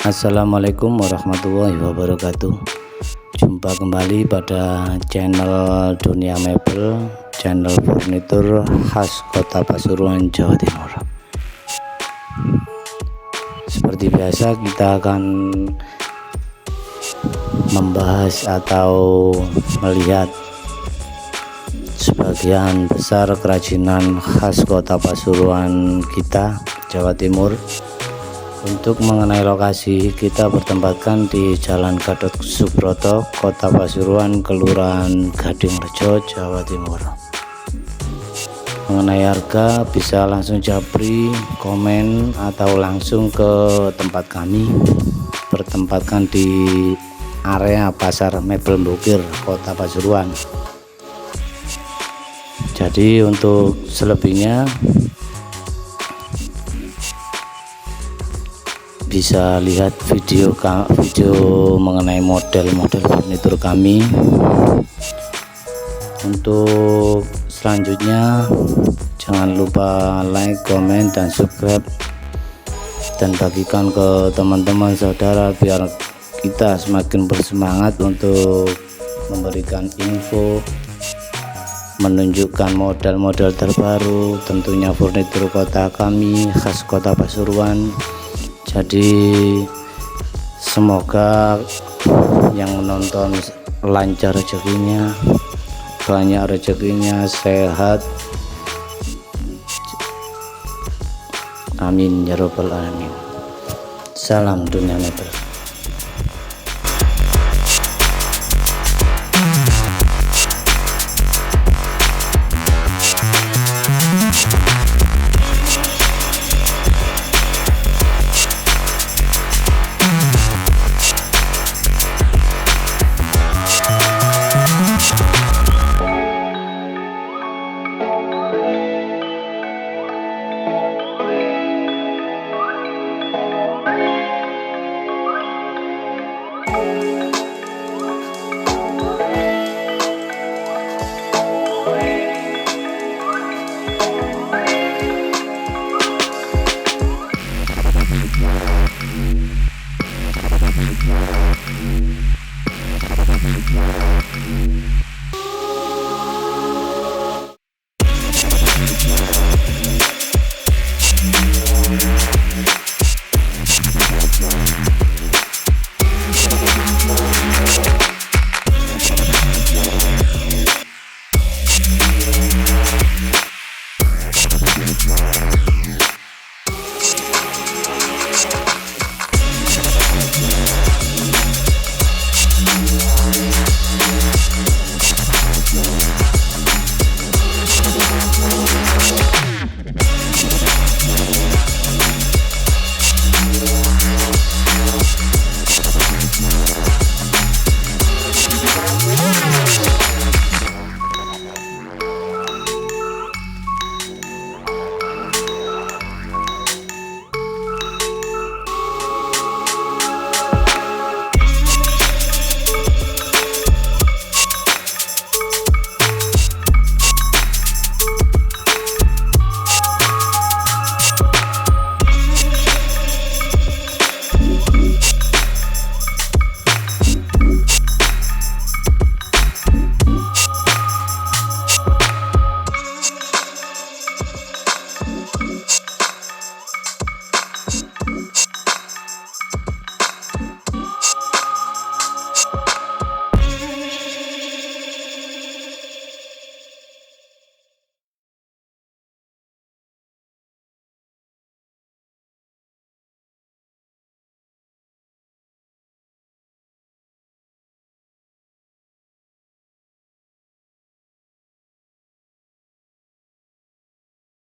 Assalamualaikum warahmatullahi wabarakatuh. Jumpa kembali pada channel Dunia Mebel, channel furnitur khas Kota Pasuruan, Jawa Timur. Seperti biasa, kita akan membahas atau melihat sebagian besar kerajinan khas Kota Pasuruan kita, Jawa Timur. Untuk mengenai lokasi, kita bertempatkan di Jalan Gatot Subroto, Kota Pasuruan, Kelurahan Gadingrejo, Jawa Timur. Mengenai harga, bisa langsung japri, komen, atau langsung ke tempat kami. Bertempatkan di area Pasar Mebel Bukir, Kota Pasuruan. Jadi untuk selebihnya bisa lihat video mengenai model-model furnitur kami. Untuk selanjutnya, jangan lupa like, komen, dan subscribe, dan bagikan ke teman-teman saudara biar kita semakin bersemangat untuk memberikan info, menunjukkan model-model terbaru, tentunya furnitur kota kami khas Kota Pasuruan. Jadi semoga yang menonton lancar rezekinya, banyak rezekinya, sehat, amin ya robbal alamin. Salam Dunia Mebel.